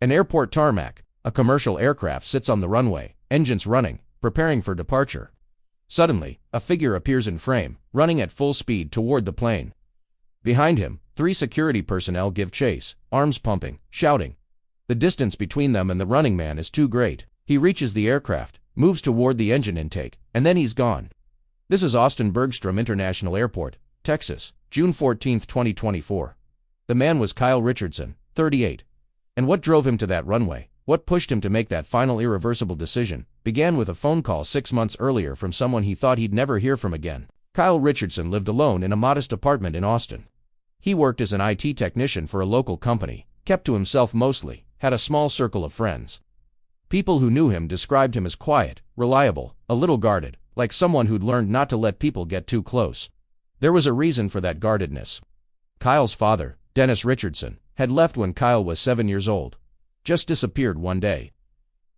An airport tarmac. A commercial aircraft sits on the runway, engines running, preparing for departure. Suddenly, a figure appears in frame, running at full speed toward the plane. Behind him, 3 security personnel give chase, arms pumping, shouting. The distance between them and the running man is too great. He reaches the aircraft, moves toward the engine intake, and then he's gone. This is Austin Bergstrom International Airport, Texas, June 14, 2024. The man was Kyle Richardson, 38. And what drove him to that runway, what pushed him to make that final irreversible decision, began with a phone call 6 months earlier from someone he thought he'd never hear from again. Kyle Richardson lived alone in a modest apartment in Austin. He worked as an IT technician for a local company, kept to himself mostly, had a small circle of friends. People who knew him described him as quiet, reliable, a little guarded, like someone who'd learned not to let people get too close. There was a reason for that guardedness. Kyle's father, Dennis Richardson, had left when Kyle was 7 years old. Just disappeared one day.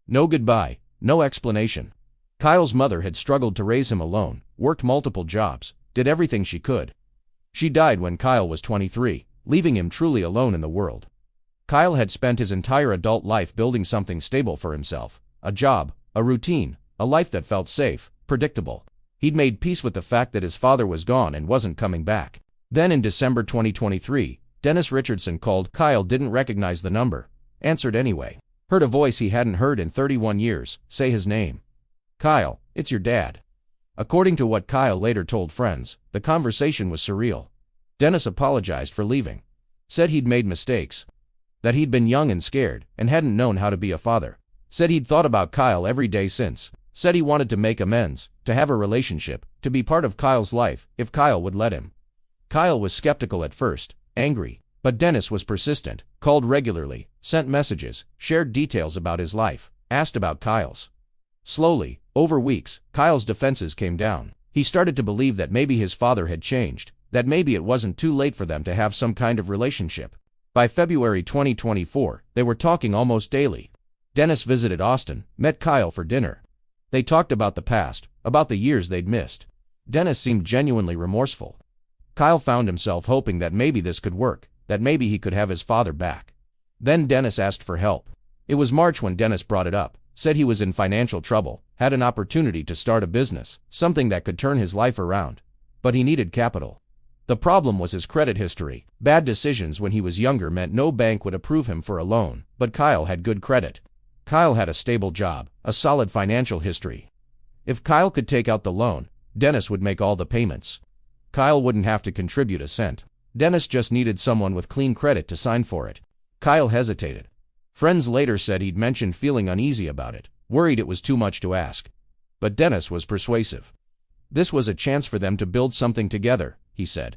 No goodbye, no explanation. Kyle's mother had struggled to raise him alone, worked multiple jobs, did everything she could. She died when Kyle was 23, leaving him truly alone in the world. Kyle had spent his entire adult life building something stable for himself, a job, a routine, a life that felt safe, predictable. He'd made peace with the fact that his father was gone and wasn't coming back. Then in December 2023, Dennis Richardson called. Kyle didn't recognize the number, answered anyway. Heard a voice he hadn't heard in 31 years, say his name. "Kyle, it's your dad." According to what Kyle later told friends, the conversation was surreal. Dennis apologized for leaving. Said he'd made mistakes. That he'd been young and scared, and hadn't known how to be a father. Said he'd thought about Kyle every day since. Said he wanted to make amends, to have a relationship, to be part of Kyle's life, if Kyle would let him. Kyle was skeptical at first, angry, but Dennis was persistent, called regularly, sent messages, shared details about his life, asked about Kyle's. Slowly, over weeks, Kyle's defenses came down. He started to believe that maybe his father had changed, that maybe it wasn't too late for them to have some kind of relationship. By February 2024, they were talking almost daily. Dennis visited Austin, met Kyle for dinner. They talked about the past, about the years they'd missed. Dennis seemed genuinely remorseful. Kyle found himself hoping that maybe this could work, that maybe he could have his father back. Then Dennis asked for help. It was March when Dennis brought it up, said he was in financial trouble, had an opportunity to start a business, something that could turn his life around. But he needed capital. The problem was his credit history. Bad decisions when he was younger meant no bank would approve him for a loan, but Kyle had good credit. Kyle had a stable job, a solid financial history. If Kyle could take out the loan, Dennis would make all the payments. Kyle wouldn't have to contribute a cent. Dennis just needed someone with clean credit to sign for it. Kyle hesitated. Friends later said he'd mentioned feeling uneasy about it, worried it was too much to ask. But Dennis was persuasive. This was a chance for them to build something together, he said.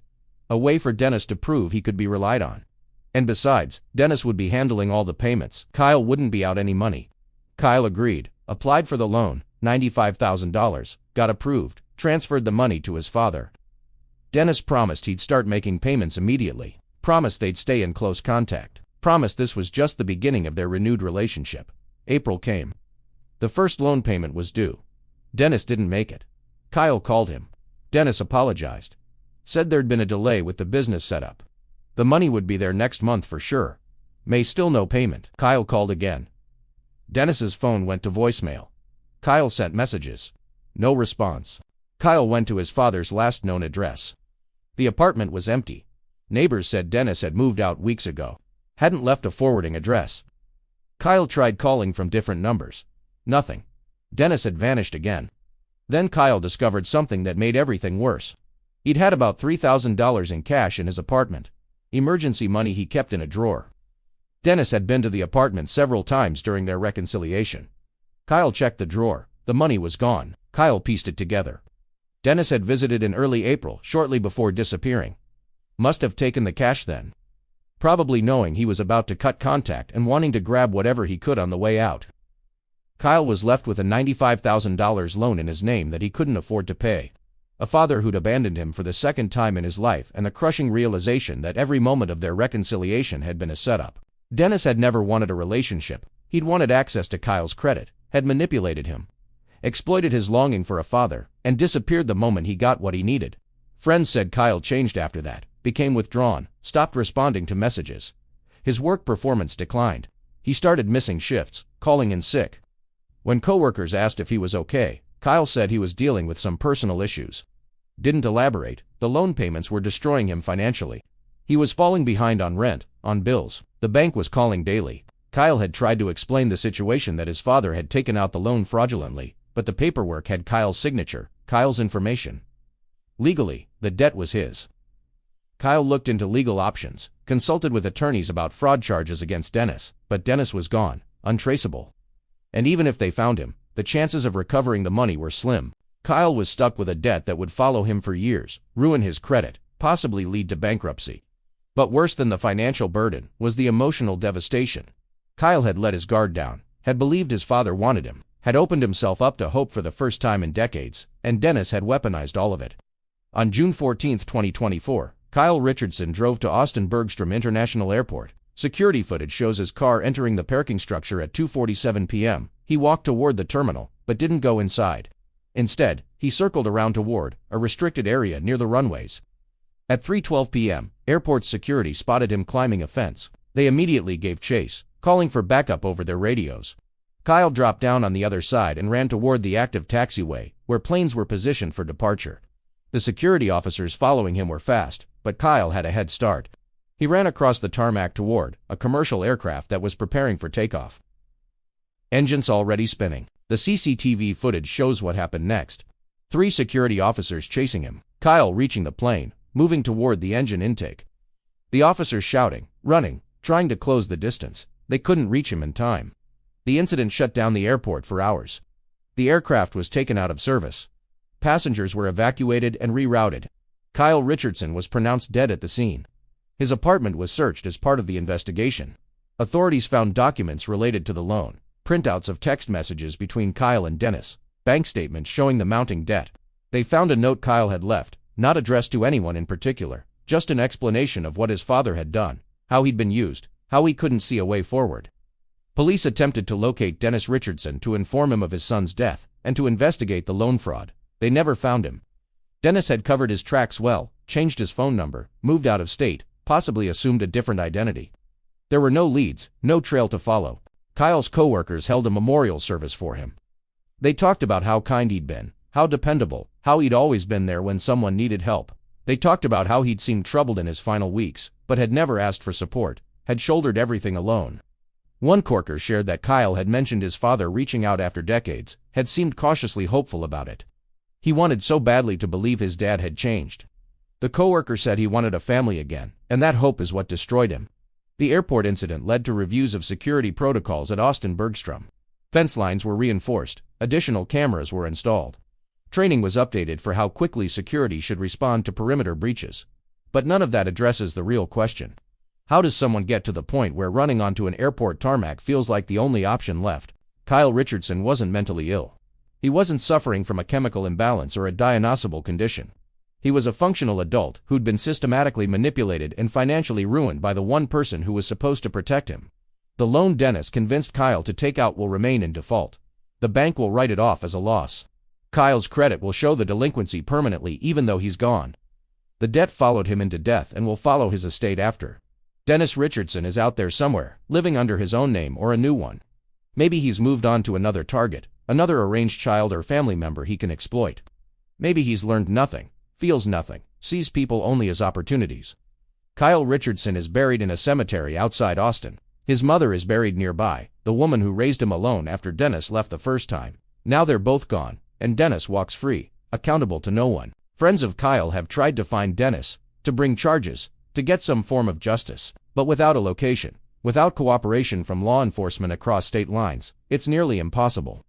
A way for Dennis to prove he could be relied on. And besides, Dennis would be handling all the payments. Kyle wouldn't be out any money. Kyle agreed, applied for the loan, $95,000, got approved, transferred the money to his father. Dennis promised he'd start making payments immediately, promised they'd stay in close contact, promised this was just the beginning of their renewed relationship. April came. The first loan payment was due. Dennis didn't make it. Kyle called him. Dennis apologized. Said there'd been a delay with the business setup. The money would be there next month for sure. May still no payment. Kyle called again. Dennis's phone went to voicemail. Kyle sent messages. No response. Kyle went to his father's last known address. The apartment was empty. Neighbors said Dennis had moved out weeks ago. Hadn't left a forwarding address. Kyle tried calling from different numbers. Nothing. Dennis had vanished again. Then Kyle discovered something that made everything worse. He'd had about $3,000 in cash in his apartment. Emergency money he kept in a drawer. Dennis had been to the apartment several times during their reconciliation. Kyle checked the drawer. The money was gone. Kyle pieced it together. Dennis had visited in early April, shortly before disappearing. Must have taken the cash then. Probably knowing he was about to cut contact and wanting to grab whatever he could on the way out. Kyle was left with a $95,000 loan in his name that he couldn't afford to pay. A father who'd abandoned him for the second time in his life, and the crushing realization that every moment of their reconciliation had been a setup. Dennis had never wanted a relationship. He'd wanted access to Kyle's credit, had manipulated him, exploited his longing for a father, and disappeared the moment he got what he needed. Friends said Kyle changed after that, became withdrawn, stopped responding to messages. His work performance declined. He started missing shifts, calling in sick. When coworkers asked if he was okay, Kyle said he was dealing with some personal issues. Didn't elaborate. The loan payments were destroying him financially. He was falling behind on rent, on bills. The bank was calling daily. Kyle had tried to explain the situation, that his father had taken out the loan fraudulently, but the paperwork had Kyle's signature, Kyle's information. Legally, the debt was his. Kyle looked into legal options, consulted with attorneys about fraud charges against Dennis, but Dennis was gone, untraceable. And even if they found him, the chances of recovering the money were slim. Kyle was stuck with a debt that would follow him for years, ruin his credit, possibly lead to bankruptcy. But worse than the financial burden was the emotional devastation. Kyle had let his guard down, had believed his father wanted him, had opened himself up to hope for the first time in decades, and Dennis had weaponized all of it. On June 14, 2024, Kyle Richardson drove to Austin Bergstrom International Airport. Security footage shows his car entering the parking structure at 2:47 p.m. He walked toward the terminal, but didn't go inside. Instead, he circled around toward a restricted area near the runways. At 3:12 p.m., airport security spotted him climbing a fence. They immediately gave chase, calling for backup over their radios. Kyle dropped down on the other side and ran toward the active taxiway, where planes were positioned for departure. The security officers following him were fast, but Kyle had a head start. He ran across the tarmac toward a commercial aircraft that was preparing for takeoff. Engines already spinning. The CCTV footage shows what happened next. 3 security officers chasing him, Kyle reaching the plane, moving toward the engine intake. The officers shouting, running, trying to close the distance. They couldn't reach him in time. The incident shut down the airport for hours. The aircraft was taken out of service. Passengers were evacuated and rerouted. Kyle Richardson was pronounced dead at the scene. His apartment was searched as part of the investigation. Authorities found documents related to the loan, printouts of text messages between Kyle and Dennis, bank statements showing the mounting debt. They found a note Kyle had left, not addressed to anyone in particular, just an explanation of what his father had done, how he'd been used, how he couldn't see a way forward. Police attempted to locate Dennis Richardson to inform him of his son's death and to investigate the loan fraud. They never found him. Dennis had covered his tracks well, changed his phone number, moved out of state, possibly assumed a different identity. There were no leads, no trail to follow. Kyle's coworkers held a memorial service for him. They talked about how kind he'd been, how dependable, how he'd always been there when someone needed help. They talked about how he'd seemed troubled in his final weeks, but had never asked for support, had shouldered everything alone. One coworker shared that Kyle had mentioned his father reaching out after decades, had seemed cautiously hopeful about it. He wanted so badly to believe his dad had changed. The coworker said he wanted a family again, and that hope is what destroyed him. The airport incident led to reviews of security protocols at Austin Bergstrom. Fence lines were reinforced, additional cameras were installed. Training was updated for how quickly security should respond to perimeter breaches. But none of that addresses the real question. How does someone get to the point where running onto an airport tarmac feels like the only option left? Kyle Richardson wasn't mentally ill. He wasn't suffering from a chemical imbalance or a diagnosable condition. He was a functional adult who'd been systematically manipulated and financially ruined by the one person who was supposed to protect him. The loan Dennis convinced Kyle to take out will remain in default. The bank will write it off as a loss. Kyle's credit will show the delinquency permanently even though he's gone. The debt followed him into death and will follow his estate after. Dennis Richardson is out there somewhere, living under his own name or a new one. Maybe he's moved on to another target, another arranged child or family member he can exploit. Maybe he's learned nothing, feels nothing, sees people only as opportunities. Kyle Richardson is buried in a cemetery outside Austin. His mother is buried nearby, the woman who raised him alone after Dennis left the first time. Now they're both gone, and Dennis walks free, accountable to no one. Friends of Kyle have tried to find Dennis, to bring charges, to get some form of justice, but without a location, without cooperation from law enforcement across state lines, it's nearly impossible.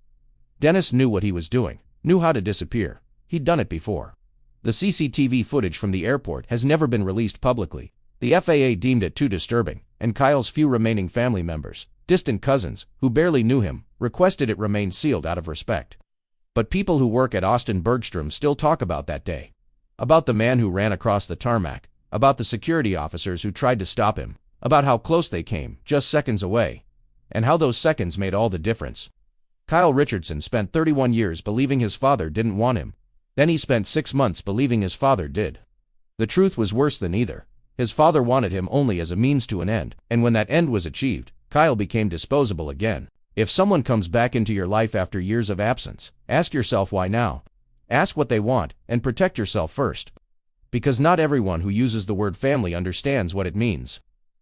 Dennis knew what he was doing, knew how to disappear. He'd done it before. The CCTV footage from the airport has never been released publicly. The FAA deemed it too disturbing, and Kyle's few remaining family members, distant cousins, who barely knew him, requested it remain sealed out of respect. But people who work at Austin Bergstrom still talk about that day. About the man who ran across the tarmac, about the security officers who tried to stop him, about how close they came, just seconds away, and how those seconds made all the difference. Kyle Richardson spent 31 years believing his father didn't want him. Then he spent 6 months believing his father did. The truth was worse than either. His father wanted him only as a means to an end, and when that end was achieved, Kyle became disposable again. If someone comes back into your life after years of absence, ask yourself why now. Ask what they want, and protect yourself first. Because not everyone who uses the word family understands what it means.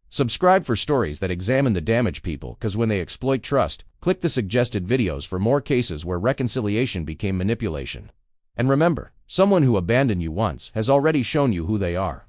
Subscribe for stories that examine the damage people, because when they exploit trust, click the suggested videos for more cases where reconciliation became manipulation. And remember, someone who abandoned you once has already shown you who they are.